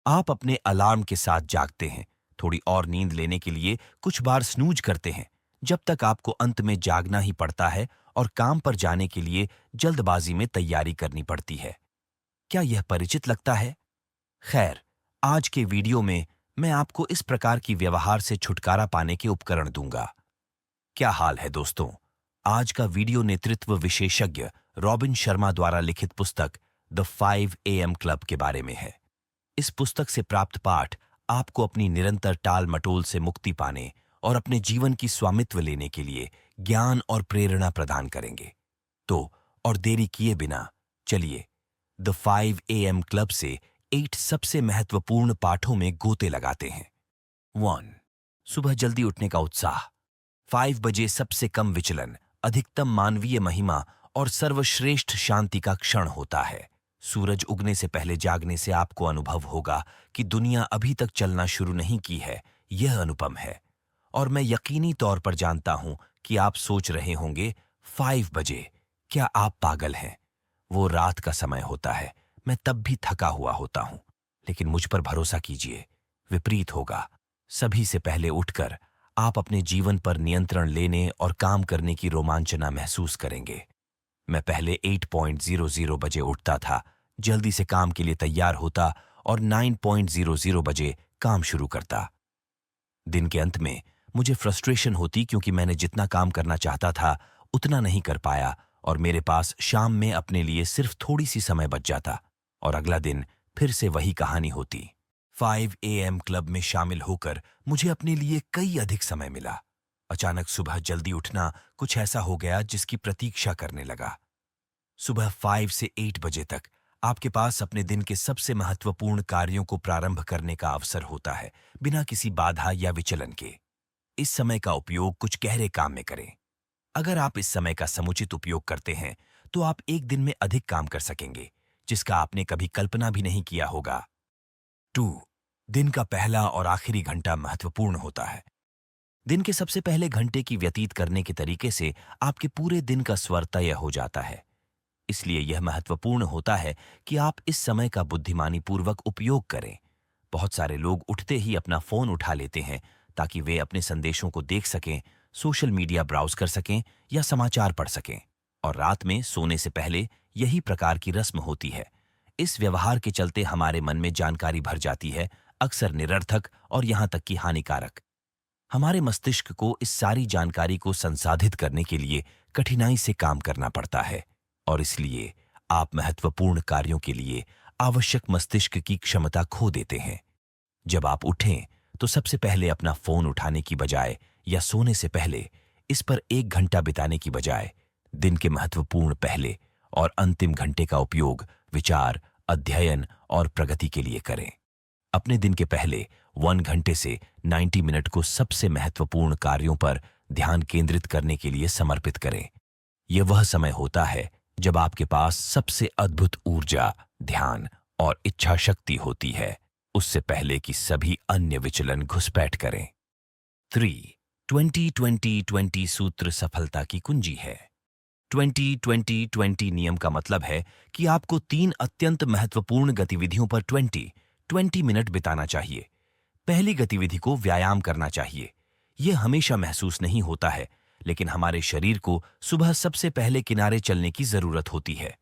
आप अपने अलार्म के साथ जागते हैं, थोड़ी और नींद लेने के लिए कुछ बार स्नूज करते हैं, जब तक आपको अंत में जागना ही पड़ता है और काम पर जाने के लिए जल्दबाजी में तैयारी करनी पड़ती है। क्या यह परिचित लगता है? खैर, आज के वीडियो में मैं आपको इस प्रकार की व्यवहार से छुटकारा पाने के उपकरण दूंगा। क्या हाल है दोस्तों? आज का वीडियो नेतृत्व विशेषज्ञ रॉबिन शर्मा द्वारा लिखित पुस्तक द 5 AM क्लब के बारे में है। इस पुस्तक से प्राप्त पाठ आपको अपनी निरंतर टाल मटोल से मुक्ति पाने और अपने जीवन की स्वामित्व लेने के लिए ज्ञान और प्रेरणा प्रदान करेंगे। तो और देरी किए बिना चलिए द 5 AM क्लब से 8 सबसे महत्वपूर्ण पाठों में गोते लगाते हैं। 1. सुबह जल्दी उठने का उत्साह। 5 बजे सबसे कम विचलन, अधिकतम मानवीय महिमा और सर्वश्रेष्ठ शांति का क्षण होता है। सूरज उगने से पहले जागने से आपको अनुभव होगा कि दुनिया अभी तक चलना शुरू नहीं की है। यह अनुपम है। और मैं यकीनी तौर पर जानता हूं कि आप सोच रहे होंगे 5 बजे, क्या आप पागल हैं? वो रात का समय होता है, मैं तब भी थका हुआ होता हूं। लेकिन मुझ पर भरोसा कीजिए, विपरीत होगा। सभी से पहले उठकर आप अपने जीवन पर नियंत्रण लेने और काम करने की रोमांचना महसूस करेंगे। मैं पहले 8:00 बजे उठता था, जल्दी से काम के लिए तैयार होता और 9:00 बजे काम शुरू करता। दिन के अंत में मुझे फ्रस्ट्रेशन होती क्योंकि मैंने जितना काम करना चाहता था उतना नहीं कर पाया और मेरे पास शाम में अपने लिए सिर्फ थोड़ी सी समय बच जाता और अगला दिन फिर से वही कहानी होती। 5 AM क्लब में शामिल होकर मुझे अपने लिए कई अधिक समय मिला। अचानक सुबह जल्दी उठना कुछ ऐसा हो गया जिसकी प्रतीक्षा करने लगा। सुबह 5 से 8 बजे तक आपके पास अपने दिन के सबसे महत्वपूर्ण कार्यों को प्रारंभ करने का अवसर होता है, बिना किसी बाधा या विचलन के। इस समय का उपयोग कुछ गहरे काम में करें। अगर आप इस समय का समुचित उपयोग करते हैं तो आप एक दिन में अधिक काम कर सकेंगे, जिसका आपने कभी कल्पना भी नहीं किया होगा। 2. दिन का पहला और आखिरी घंटा महत्वपूर्ण होता है। दिन के सबसे पहले घंटे की व्यतीत करने के तरीके से आपके पूरे दिन का स्वर तय हो जाता है। इसलिए यह महत्वपूर्ण होता है कि आप इस समय का बुद्धिमानी पूर्वक उपयोग करें। बहुत सारे लोग उठते ही अपना फोन उठा लेते हैं ताकि वे अपने संदेशों को देख सकें, सोशल मीडिया ब्राउज कर सकें या समाचार पढ़ सकें। और रात में सोने से पहले यही प्रकार की रस्म होती है। इस व्यवहार के चलते हमारे मन में जानकारी भर जाती है, अक्सर निरर्थक और यहां तक कि हानिकारक। हमारे मस्तिष्क को इस सारी जानकारी को संसाधित करने के लिए कठिनाई से काम करना पड़ता है और इसलिए आप महत्वपूर्ण कार्यों के लिए आवश्यक मस्तिष्क की क्षमता खो देते हैं। जब आप उठें तो सबसे पहले अपना फोन उठाने की बजाय या सोने से पहले इस पर 1 घंटा बिताने की बजाय दिन के महत्वपूर्ण पहले और अंतिम घंटे का उपयोग विचार, अध्ययन और प्रगति के लिए करें। अपने दिन के पहले 1 घंटे से 90 मिनट को सबसे महत्वपूर्ण कार्यों पर ध्यान केंद्रित करने के लिए समर्पित करें। यह वह समय होता है जब आपके पास सबसे अद्भुत ऊर्जा, ध्यान और इच्छा शक्ति होती है, उससे पहले कि सभी अन्य विचलन घुसपैठ करें। 3. 20-20-20 सूत्र सफलता की कुंजी है। 20-20-20 नियम का मतलब है कि आपको 3 अत्यंत महत्वपूर्ण गतिविधियों पर 20 मिनट बिताना चाहिए। पहली गतिविधि को व्यायाम करना चाहिए। यह हमेशा महसूस नहीं होता है, लेकिन हमारे शरीर को सुबह सबसे पहले किनारे चलने की जरूरत होती है।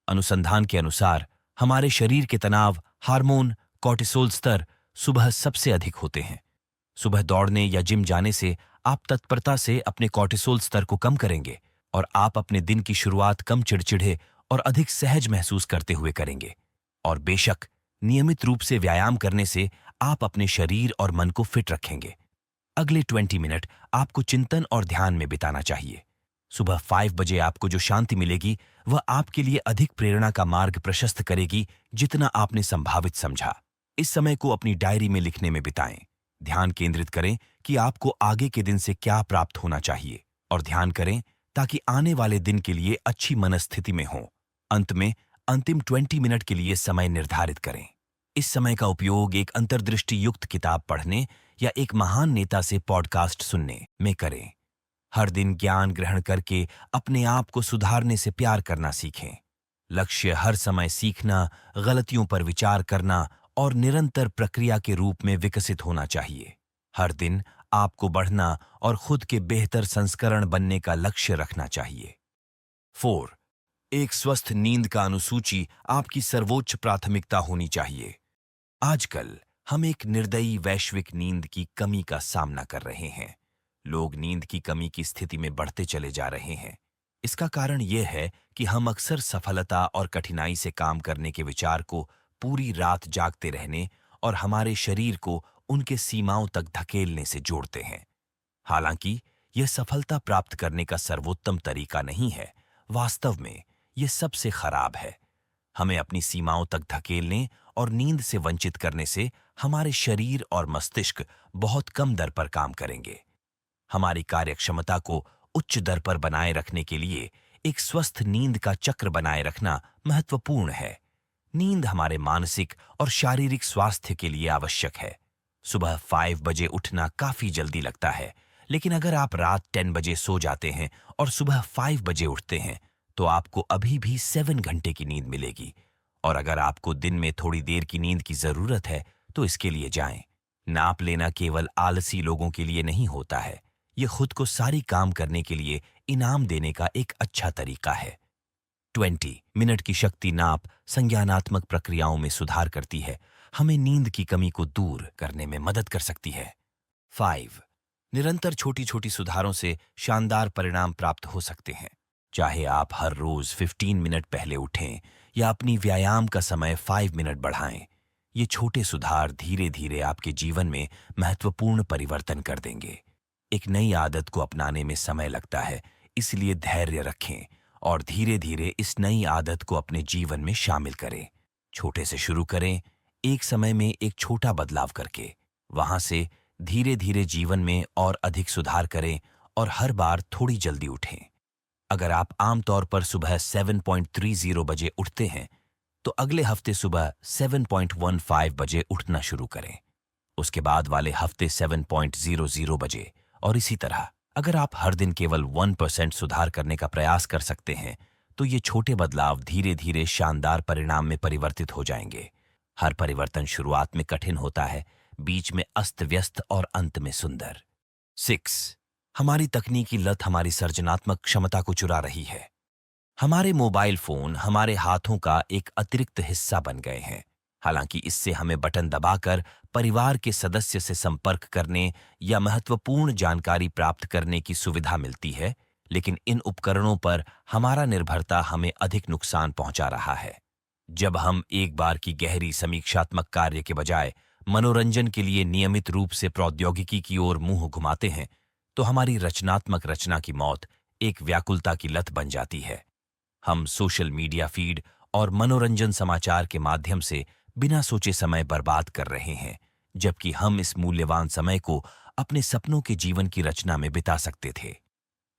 अनुसंधान के अनुसार हमारे शरीर के तनाव हार्मोन कॉर्टिसोल स्तर सुबह सबसे अधिक होते हैं। सुबह दौड़ने या जिम जाने से आप तत्परता से अपने कॉर्टिसोल स्तर को कम करेंगे और आप अपने दिन की शुरुआत कम चिड़चिड़े और अधिक सहज महसूस करते हुए करेंगे। और बेशक नियमित रूप से व्यायाम करने से आप अपने शरीर और मन को फिट रखेंगे। अगले 20 मिनट आपको चिंतन और ध्यान में बिताना चाहिए। सुबह 5 बजे आपको जो शांति मिलेगी वह आपके लिए अधिक प्रेरणा का मार्ग प्रशस्त करेगी जितना आपने संभावित समझा। इस समय को अपनी डायरी में लिखने में बिताएं। ध्यान केंद्रित करें कि आपको आगे के दिन से क्या प्राप्त होना चाहिए और ध्यान करें ताकि आने वाले दिन के लिए अच्छी मनस्थिति में हो। अंत में अंतिम 20 मिनट के लिए समय निर्धारित करें। इस समय का उपयोग एक अंतर्दृष्टि युक्त किताब पढ़ने या एक महान नेता से पॉडकास्ट सुनने में करें। हर दिन ज्ञान ग्रहण करके अपने आप को सुधारने से प्यार करना सीखें। लक्ष्य हर समय सीखना, गलतियों पर विचार करना और निरंतर प्रक्रिया के रूप में विकसित होना चाहिए। हर दिन आपको बढ़ना और खुद के बेहतर संस्करण बनने का लक्ष्य रखना चाहिए। 4. एक स्वस्थ नींद का अनुसूची आपकी सर्वोच्च प्राथमिकता होनी चाहिए। आजकल हम एक निर्दयी वैश्विक नींद की कमी का सामना कर रहे हैं। लोग नींद की कमी की स्थिति में बढ़ते चले जा रहे हैं। इसका कारण यह है कि हम अक्सर सफलता और कठिनाई से काम करने के विचार को पूरी रात जागते रहने और हमारे शरीर को उनके सीमाओं तक धकेलने से जोड़ते हैं। हालांकि यह सफलता प्राप्त करने का सर्वोत्तम तरीका नहीं है, वास्तव में यह सबसे खराब है। हमें अपनी सीमाओं तक धकेलने और नींद से वंचित करने से हमारे शरीर और मस्तिष्क बहुत कम दर पर काम करेंगे। हमारी कार्यक्षमता को उच्च दर पर बनाए रखने के लिए एक स्वस्थ नींद का चक्र बनाए रखना महत्वपूर्ण है। नींद हमारे मानसिक और शारीरिक स्वास्थ्य के लिए आवश्यक है। सुबह 5 बजे उठना काफी जल्दी लगता है, लेकिन अगर आप रात 10 बजे सो जाते हैं और सुबह 5 बजे उठते हैं, तो आपको अभी भी 7 घंटे की नींद मिलेगी। और अगर आपको दिन में थोड़ी देर की नींद की जरूरत है, तो इसके लिए जाएं। नाप लेना केवल आलसी लोगों के लिए नहीं होता है, यह खुद को सारी काम करने के लिए इनाम देने का एक अच्छा तरीका है। 20 मिनट की शक्ति नाप संज्ञानात्मक प्रक्रियाओं में सुधार करती है, हमें नींद की कमी को दूर करने में मदद कर सकती है। 5 निरंतर छोटी छोटी सुधारों से शानदार परिणाम प्राप्त हो सकते हैं। चाहे आप हर रोज 15 मिनट पहले उठें या अपनी व्यायाम का समय 5 मिनट बढ़ाएं, ये छोटे सुधार धीरे धीरे आपके जीवन में महत्वपूर्ण परिवर्तन कर देंगे। एक नई आदत को अपनाने में समय लगता है, इसलिए धैर्य रखें और धीरे धीरे इस नई आदत को अपने जीवन में शामिल करें। छोटे से शुरू करें, एक समय में एक छोटा बदलाव करके, वहां से धीरे धीरे जीवन में और अधिक सुधार करें और हर बार थोड़ी जल्दी उठें। अगर आप आमतौर पर सुबह 7.30 बजे उठते हैं, तो अगले हफ्ते सुबह 7.15 बजे उठना शुरू करें। उसके बाद वाले हफ्ते 7.00 बजे और इसी तरह। अगर आप हर दिन केवल 1% सुधार करने का प्रयास कर सकते हैं, तो ये छोटे बदलाव धीरे धीरे शानदार परिणाम में परिवर्तित हो जाएंगे। हर परिवर्तन शुरुआत में कठिन होता है, बीच में अस्त व्यस्त और अंत में सुंदर। 6 हमारी तकनीकी लत हमारी सृजनात्मक क्षमता को चुरा रही है। हमारे मोबाइल फोन हमारे हाथों का एक अतिरिक्त हिस्सा बन गए हैं। हालांकि इससे हमें बटन दबाकर परिवार के सदस्य से संपर्क करने या महत्वपूर्ण जानकारी प्राप्त करने की सुविधा मिलती है, लेकिन इन उपकरणों पर हमारा निर्भरता हमें अधिक नुकसान पहुंचा रहा है। जब हम एक बार की गहरी समीक्षात्मक कार्य के बजाय मनोरंजन के लिए नियमित रूप से प्रौद्योगिकी की ओर मुंह घुमाते हैं, तो हमारी रचनात्मक रचना की मौत एक व्याकुलता की लत बन जाती है। हम सोशल मीडिया फीड और मनोरंजन समाचार के माध्यम से बिना सोचे समय बर्बाद कर रहे हैं, जबकि हम इस मूल्यवान समय को अपने सपनों के जीवन की रचना में बिता सकते थे।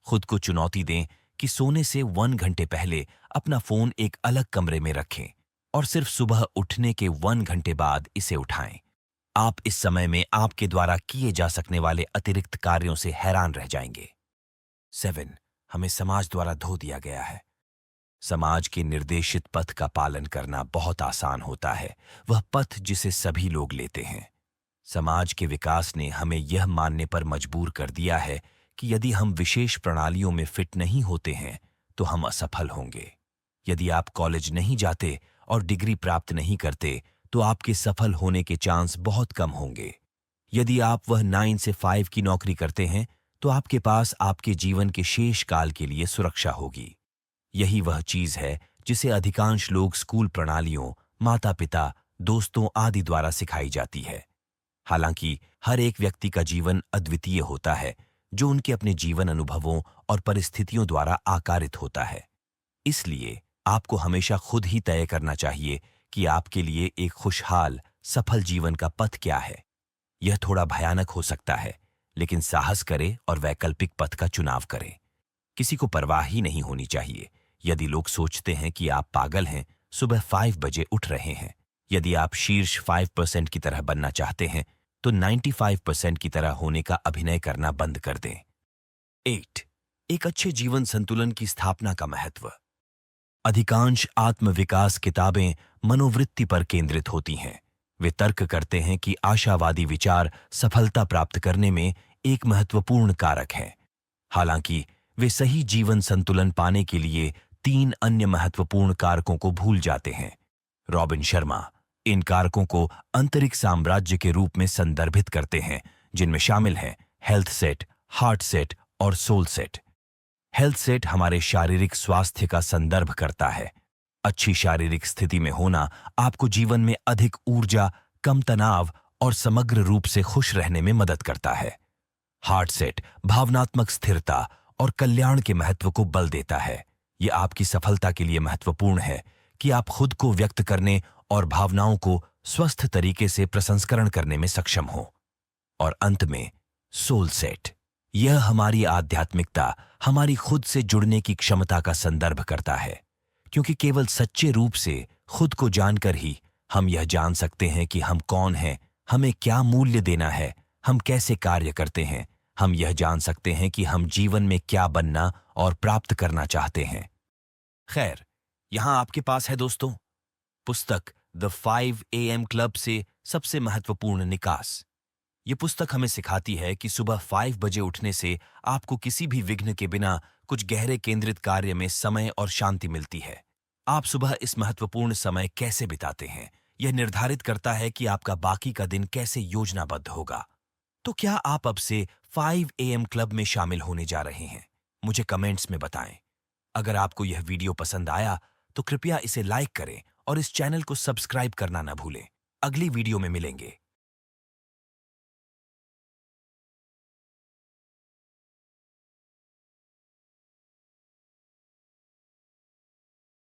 खुद को चुनौती दें कि सोने से 1 घंटे पहले अपना फोन एक अलग कमरे में रखें और सिर्फ सुबह उठने के 1 घंटे बाद इसे उठाएं। आप इस समय में आपके द्वारा किए जा सकने वाले अतिरिक्त कार्यों से हैरान रह जाएंगे। 7 हमें समाज द्वारा धो दिया गया है। समाज के निर्देशित पथ का पालन करना बहुत आसान होता है, वह पथ जिसे सभी लोग लेते हैं। समाज के विकास ने हमें यह मानने पर मजबूर कर दिया है कि यदि हम विशेष प्रणालियों में फिट नहीं होते हैं, तो हम असफल होंगे। यदि आप कॉलेज नहीं जाते और डिग्री प्राप्त नहीं करते, तो आपके सफल होने के चांस बहुत कम होंगे। यदि आप वह 9 से 5 की नौकरी करते हैं, तो आपके पास आपके जीवन के शेष काल के लिए सुरक्षा होगी। यही वह चीज है जिसे अधिकांश लोग स्कूल प्रणालियों, माता पिता, दोस्तों आदि द्वारा सिखाई जाती है। हालांकि हर एक व्यक्ति का जीवन अद्वितीय होता है, जो उनके अपने जीवन अनुभवों और परिस्थितियों द्वारा आकारित होता है। इसलिए आपको हमेशा खुद ही तय करना चाहिए कि आपके लिए एक खुशहाल, सफल जीवन का पथ क्या है। यह थोड़ा भयानक हो सकता है, लेकिन साहस करें और वैकल्पिक पथ का चुनाव करें। किसी को परवाह ही नहीं होनी चाहिए यदि लोग सोचते हैं कि आप पागल हैं, सुबह 5 बजे उठ रहे हैं। यदि आप शीर्ष 5% की तरह बनना चाहते हैं, तो 95% की तरह होने का अभिनय करना बंद कर दें। 8 एक अच्छे जीवन संतुलन की स्थापना का महत्व। अधिकांश आत्मविकास किताबें मनोवृत्ति पर केंद्रित होती हैं। वे तर्क करते हैं कि आशावादी विचार सफलता प्राप्त करने में एक महत्वपूर्ण कारक है। हालांकि वे सही जीवन संतुलन पाने के लिए 3 अन्य महत्वपूर्ण कारकों को भूल जाते हैं। रॉबिन शर्मा इन कारकों को आंतरिक साम्राज्य के रूप में संदर्भित करते हैं, जिनमें शामिल हैं हेल्थ सेट, हार्ट सेट और सोल सेट। हेल्थ सेट हमारे शारीरिक स्वास्थ्य का संदर्भ करता है। अच्छी शारीरिक स्थिति में होना आपको जीवन में अधिक ऊर्जा, कम तनाव और समग्र रूप से खुश रहने में मदद करता है। हार्ट सेट भावनात्मक स्थिरता और कल्याण के महत्व को बल देता है। यह आपकी सफलता के लिए महत्वपूर्ण है कि आप खुद को व्यक्त करने और भावनाओं को स्वस्थ तरीके से प्रसंस्करण करने में सक्षम हो। और अंत में सोल सेट, यह हमारी आध्यात्मिकता, हमारी खुद से जुड़ने की क्षमता का संदर्भ करता है, क्योंकि केवल सच्चे रूप से खुद को जानकर ही हम यह जान सकते हैं कि हम कौन हैं, हमें क्या मूल्य देना है, हम कैसे कार्य करते हैं। हम यह जान सकते हैं कि हम जीवन में क्या बनना और प्राप्त करना चाहते हैं। खैर, यहां आपके पास है दोस्तों पुस्तक द 5 AM क्लब से सबसे महत्वपूर्ण निकास। ये पुस्तक हमें सिखाती है कि सुबह 5 बजे उठने से आपको किसी भी विघ्न के बिना कुछ गहरे केंद्रित कार्य में समय और शांति मिलती है। आप सुबह इस महत्वपूर्ण समय कैसे बिताते हैं, यह निर्धारित करता है कि आपका बाकी का दिन कैसे योजनाबद्ध होगा। तो क्या आप अब से 5 AM क्लब में शामिल होने जा रहे हैं? मुझे कमेंट्स में बताएं। अगर आपको यह वीडियो पसंद आया तो कृपया इसे लाइक करें और इस चैनल को सब्सक्राइब करना न भूलें। अगली वीडियो में मिलेंगे।